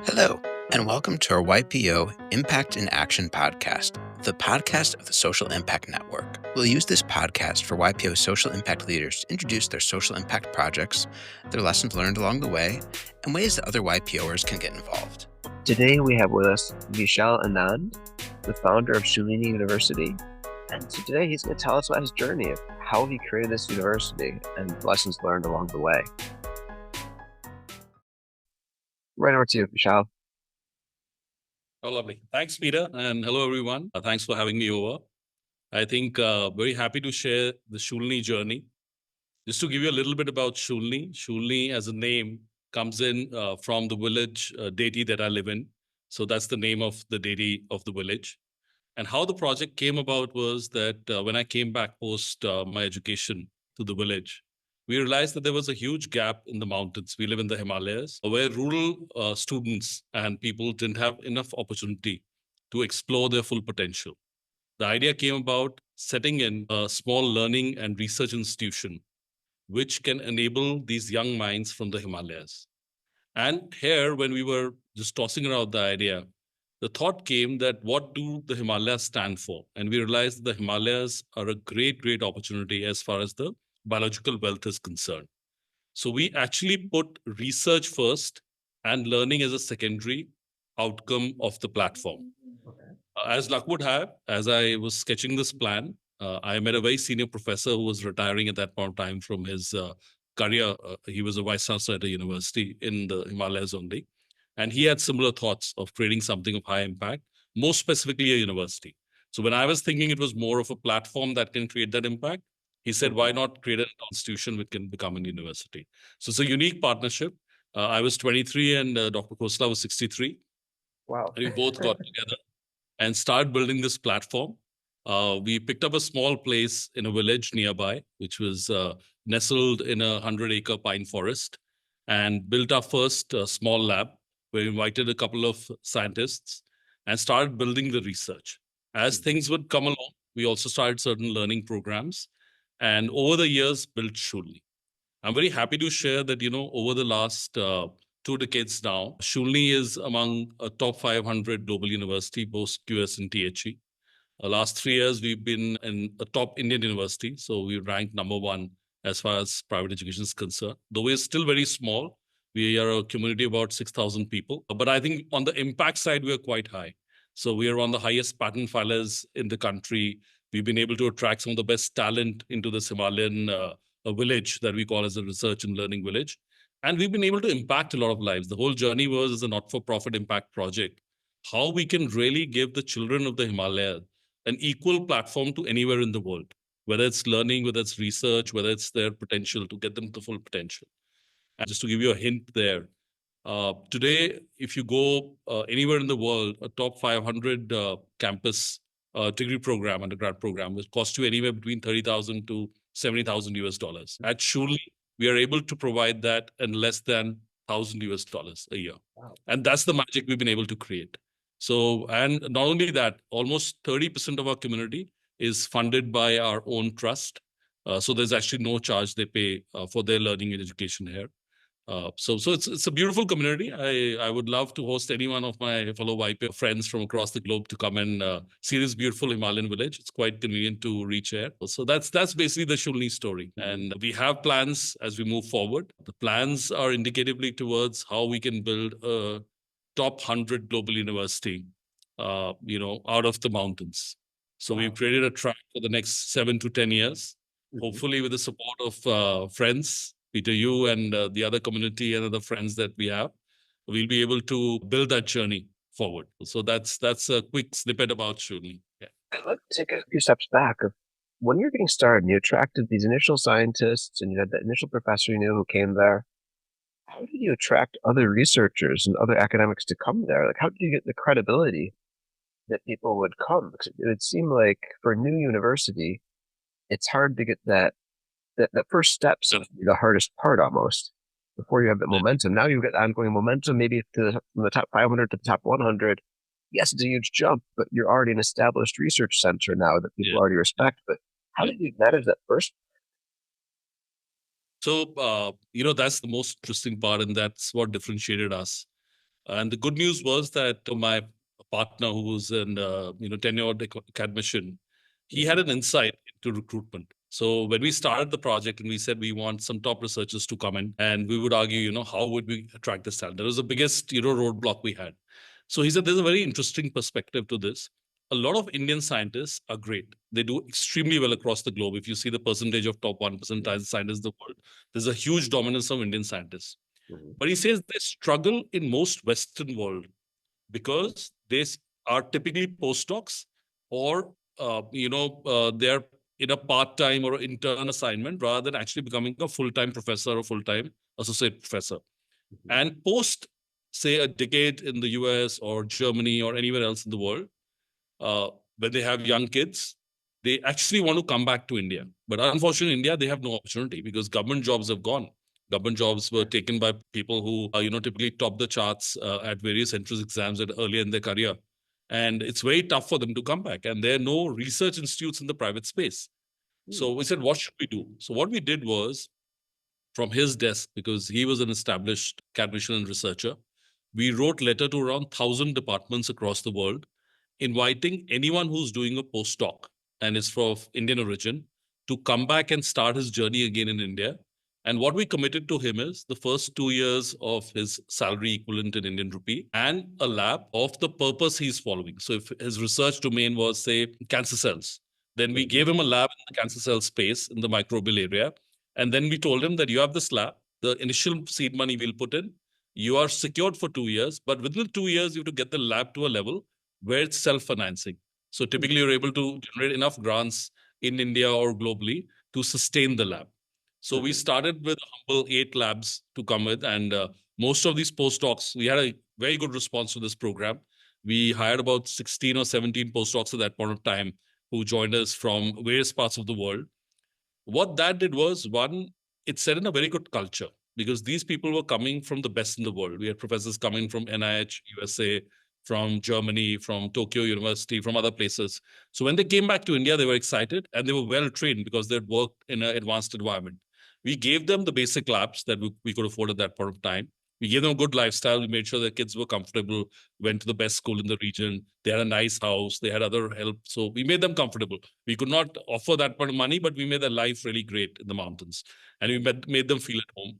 Hello, and welcome to our YPO Impact in Action podcast, the podcast of the Social Impact Network. We'll use this podcast for YPO social impact leaders to introduce their social impact projects, their lessons learned along the way, and ways that other YPOers can get involved. Today we have with us Vishal Anand, the founder of Shoolini University. And so today he's going to tell us about his journey of how he created this university and lessons learned along the way. Right over to you, Vishal. Oh, lovely. Thanks, Peter. And hello, everyone. Thanks for having me over. I think very happy to share the Shoolini journey. Just to give you a little bit about Shoolini. Shoolini as a name comes in from the village deity that I live in. So that's the name of the deity of the village. And how the project came about was that when I came back post my education to the village, we realized that there was a huge gap in the mountains. We live in the Himalayas, where rural students and people didn't have enough opportunity to explore their full potential. The idea came about setting in a small learning and research institution, which can enable these young minds from the Himalayas. And here, when we were just tossing around the idea, the thought came that what do the Himalayas stand for? And we realized the Himalayas are a great opportunity as far as the biological wealth is concerned. So we actually put research first and learning as a secondary outcome of the platform. As luck would have, as I was sketching this plan, I met a very senior professor who was retiring at that point of time from his career. He was a vice chancellor at a university in the Himalayas only. And he had similar thoughts of creating something of high impact, most specifically a university. So when I was thinking it was more of a platform that can create that impact, he said, why not create an institution which can become a university? So it's a unique partnership. I was 23 and Dr. Khosla was 63. Wow. And we both got together and started building this platform. We picked up a small place in a village nearby, which was nestled in a 100-acre pine forest, and built our first small lab. We invited a couple of scientists and started building the research. As things would come along, we also started certain learning programs, and over the years, built Shoolini. I'm very happy to share that, over the last 2 decades now, Shoolini is among a top 500 global university, both QS and THE. Last 3 years, we've been in a top Indian university. So we ranked number one as far as private education is concerned. Though we're still very small, we are a community of about 6,000 people. But I think on the impact side, we are quite high. So we are one of the highest patent filers in the country. We've been able to attract some of the best talent into this Himalayan village that we call as a research and learning village. And we've been able to impact a lot of lives. The whole journey was as a not-for-profit impact project, how we can really give the children of the Himalayas an equal platform to anywhere in the world, whether it's learning, whether it's research, whether it's their potential to get them to full potential. And just to give you a hint there, today, if you go anywhere in the world, a top 500 campus degree program, undergrad program, will cost you anywhere between 30,000 to 70,000 US dollars. At Shoolini, we are able to provide that in less than 1,000 US dollars a year. Wow. And that's the magic we've been able to create. So, and not only that, almost 30% of our community is funded by our own trust. So there's actually no charge they pay for their learning and education here. So it's a beautiful community. I would love to host any one of my fellow YPO friends from across the globe to come and see this beautiful Himalayan village. It's quite convenient to reach here. So that's basically the Shoolini story. And we have plans as we move forward. The plans are indicatively towards how we can build a top 100 global university, out of the mountains. So we've created a track for the next 7 to 10 years, hopefully with the support of friends, Peter, you and the other community and other friends that we have, we'll be able to build that journey forward. So that's a quick snippet about Shoolini. Yeah. Let's take a few steps back. When you were getting started, you attracted these initial scientists and you had that initial professor you knew who came there. How did you attract other researchers and other academics to come there? Like, how did you get the credibility that people would come? Because it would seem like for a new university, it's hard to get that first step's the hardest part almost before you have that momentum. Now you've got ongoing momentum, maybe from the top 500 to the top 100. Yes, it's a huge jump, but you're already an established research center now that people already respect. But how did you manage that first? So, that's the most interesting part, and that's what differentiated us. And the good news was that my partner, who was an tenured academician, he had an insight into recruitment. So when we started the project and we said we want some top researchers to come in, and we would argue, how would we attract this talent? That was the biggest, roadblock we had. So he said there's a very interesting perspective to this. A lot of Indian scientists are great. They do extremely well across the globe. If you see the percentage of top 1% scientists in the world, there's a huge dominance of Indian scientists. But he says they struggle in most Western world because they are typically postdocs, or they're in a part-time or intern assignment rather than actually becoming a full-time professor or full-time associate professor. And post, say, a decade in the US or Germany or anywhere else in the world, when they have young kids, they actually want to come back to India. But unfortunately, in India, they have no opportunity because government jobs have gone. Government jobs were taken by people who, typically top the charts at various entrance exams earlier in their career. And it's very tough for them to come back. And there are no research institutes in the private space. So we said, what should we do? So what we did was, from his desk, because he was an established academician and researcher, we wrote letter to around 1,000 departments across the world, inviting anyone who's doing a postdoc and is of Indian origin to come back and start his journey again in India. And what we committed to him is the first 2 years of his salary equivalent in Indian rupee and a lab of the purpose he's following. So if his research domain was, say, cancer cells, then we gave him a lab in the cancer cell space in the microbial area. And then we told him that you have this lab, the initial seed money we'll put in, you are secured for 2 years, but within 2 years, you have to get the lab to a level where it's self-financing. So typically, you're able to generate enough grants in India or globally to sustain the lab. So we started with humble 8 labs to come with, and most of these postdocs, we had a very good response to this program. We hired about 16 or 17 postdocs at that point of time who joined us from various parts of the world. What that did was, one, it set in a very good culture because these people were coming from the best in the world. We had professors coming from NIH, USA, from Germany, from Tokyo University, from other places. So when they came back to India, they were excited and they were well trained because they'd worked in an advanced environment. We gave them the basic labs that we could afford at that point of time. We gave them a good lifestyle. We made sure their kids were comfortable, went to the best school in the region. They had a nice house. They had other help. So we made them comfortable. We could not offer that much money, but we made their life really great in the mountains. And we made them feel at home.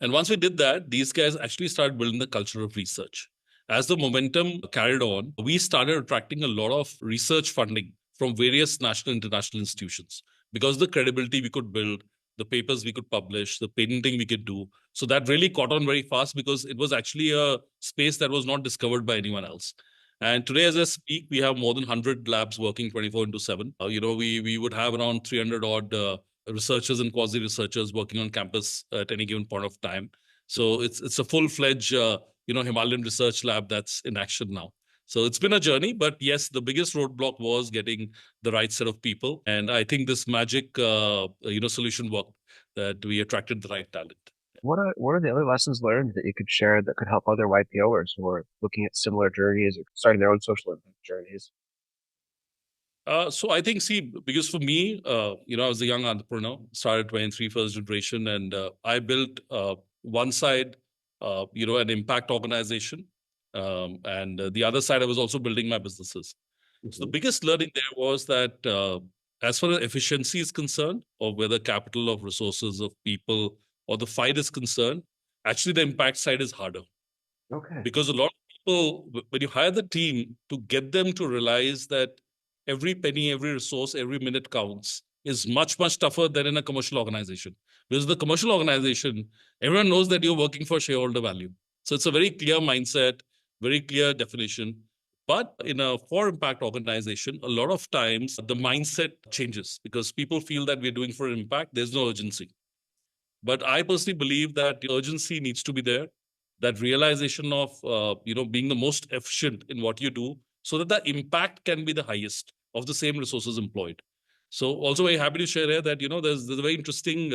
And once we did that, these guys actually started building the culture of research. As the momentum carried on, we started attracting a lot of research funding from various national and international institutions because the credibility we could build, the papers we could publish, the patenting we could do. So that really caught on very fast because it was actually a space that was not discovered by anyone else. And today, as I speak, we have more than 100 labs working 24/7. We would have around 300 odd researchers and quasi-researchers working on campus at any given point of time. So it's a full-fledged Himalayan research lab that's in action now. So it's been a journey, but yes, the biggest roadblock was getting the right set of people. And I think this magic solution worked, that we attracted the right talent. What are the other lessons learned that you could share that could help other YPOers who are looking at similar journeys or starting their own social impact journeys? So I think, because for me, I was a young entrepreneur, started 23 first generation, and I built one side, an impact organization. And the other side, I was also building my businesses. So the biggest learning there was that as far as efficiency is concerned, or whether capital of resources of people or the fight is concerned, actually the impact side is harder. Okay. Because a lot of people, when you hire the team, to get them to realize that every penny, every resource, every minute counts is much, much tougher than in a commercial organization. Because the commercial organization, everyone knows that you're working for shareholder value. So it's a very clear mindset, very clear definition. But in a for impact organization, a lot of times the mindset changes because people feel that we're doing for impact. There's no urgency. But I personally believe that the urgency needs to be there, that realization of being the most efficient in what you do so that the impact can be the highest of the same resources employed. So also very happy to share here that, there's a very interesting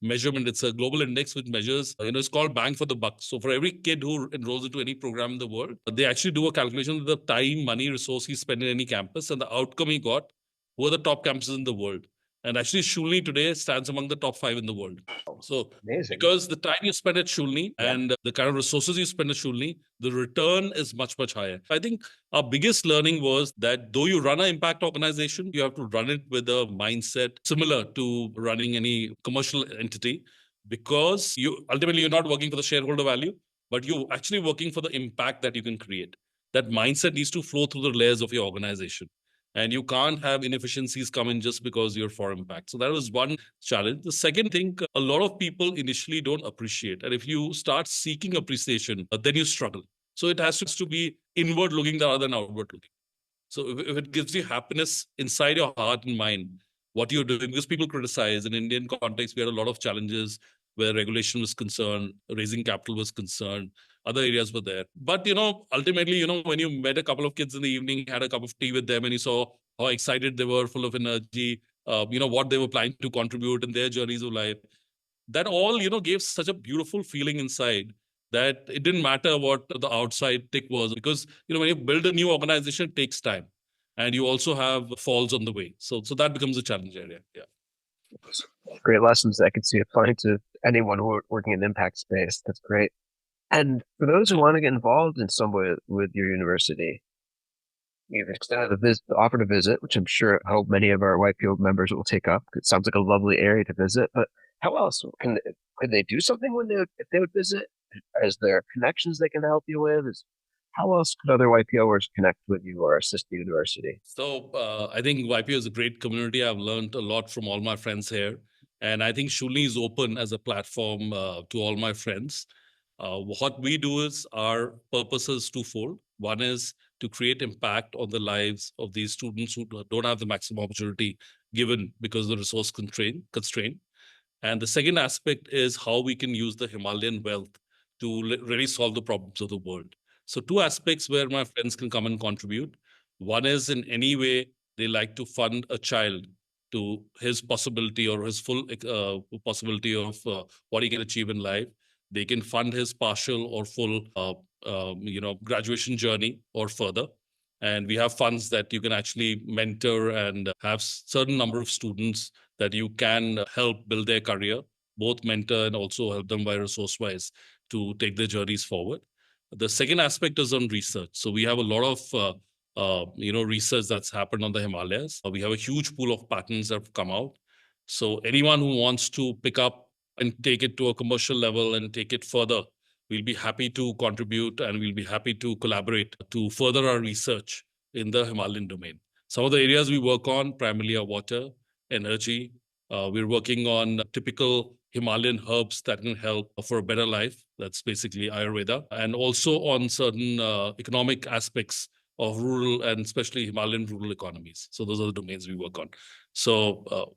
measurement. It's a global index which measures, it's called bang for the buck. So for every kid who enrolls into any program in the world, they actually do a calculation of the time, money, resource he spent in any campus and the outcome he got, who are the top campuses in the world. And actually, Shoolini today stands among the top 5 in the world. So, Amazing. because the time you spend at Shoolini and the kind of resources you spend at Shoolini, the return is much, much higher. I think our biggest learning was that though you run an impact organization, you have to run it with a mindset similar to running any commercial entity, because you ultimately you're not working for the shareholder value, but you're actually working for the impact that you can create. That mindset needs to flow through the layers of your organization. And you can't have inefficiencies come in just because you're for impact. So that was one challenge. The second thing, a lot of people initially don't appreciate. And if you start seeking appreciation, then you struggle. So it has to be inward looking rather than outward looking. So if it gives you happiness inside your heart and mind, what you're doing, because people criticize in Indian context, we had a lot of challenges where regulation was concerned, raising capital was concerned, other areas were there. But, ultimately, when you met a couple of kids in the evening, had a cup of tea with them and you saw how excited they were, full of energy, what they were planning to contribute in their journeys of life, that all, gave such a beautiful feeling inside that it didn't matter what the outside tick was, because, when you build a new organization, it takes time. And you also have falls on the way. So that becomes a challenge area. Yeah. Great lessons that I could see applying to anyone working in the impact space. That's great. And for those who want to get involved in some way with your university, you've extended the offer to visit, which I'm sure how many of our YPO members will take up. It sounds like a lovely area to visit. But how else could they do something if they would visit? Is there connections they can help you with? How else could other YPOers connect with you or assist the university? So I think YPO is a great community. I've learned a lot from all my friends here. And I think Shoolini is open as a platform to all my friends. What we do is our purpose is twofold. One is to create impact on the lives of these students who don't have the maximum opportunity given because of the resource constraint. And the second aspect is how we can use the Himalayan wealth to really solve the problems of the world. So two aspects where my friends can come and contribute. One is in any way they like to fund a child to his possibility or his full possibility of what he can achieve in life. They can fund his partial or full, graduation journey or further. And we have funds that you can actually mentor and have certain number of students that you can help build their career, both mentor and also help them by resource-wise to take their journeys forward. The second aspect is on research. So we have a lot of research that's happened on the Himalayas. We have a huge pool of patents that have come out. So anyone who wants to pick up and take it to a commercial level and take it further, we'll be happy to contribute and we'll be happy to collaborate to further our research in the Himalayan domain. Some of the areas we work on primarily are water, energy. We're working on typical Himalayan herbs that can help for a better life. That's basically Ayurveda. And also on certain economic aspects of rural and especially Himalayan rural economies. So those are the domains we work on. So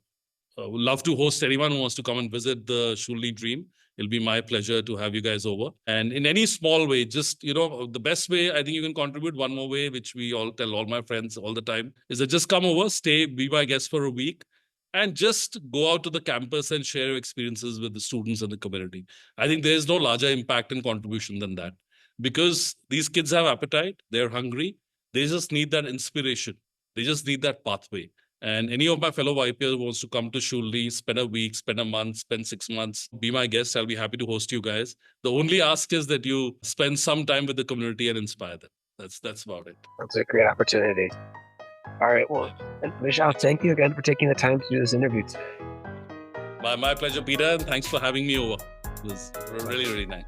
would love to host anyone who wants to come and visit the Shoolini Dream. It'll be my pleasure to have you guys over. And in any small way, just, the best way I think you can contribute, one more way, which we all tell all my friends all the time, is that just come over, stay, be my guest for a week, and just go out to the campus and share your experiences with the students and the community. I think there is no larger impact and contribution than that, because these kids have appetite, they're hungry, they just need that inspiration, they just need that pathway. And any of my fellow YPOs who wants to come to Shoolini, spend a week, spend a month, spend 6 months, be my guest. I'll be happy to host you guys. The only ask is that you spend some time with the community and inspire them. That's about it. That's a great opportunity. All right. Well, Vishal, thank you again for taking the time to do this interview today. My pleasure, Peter. And thanks for having me over. It was really, really nice.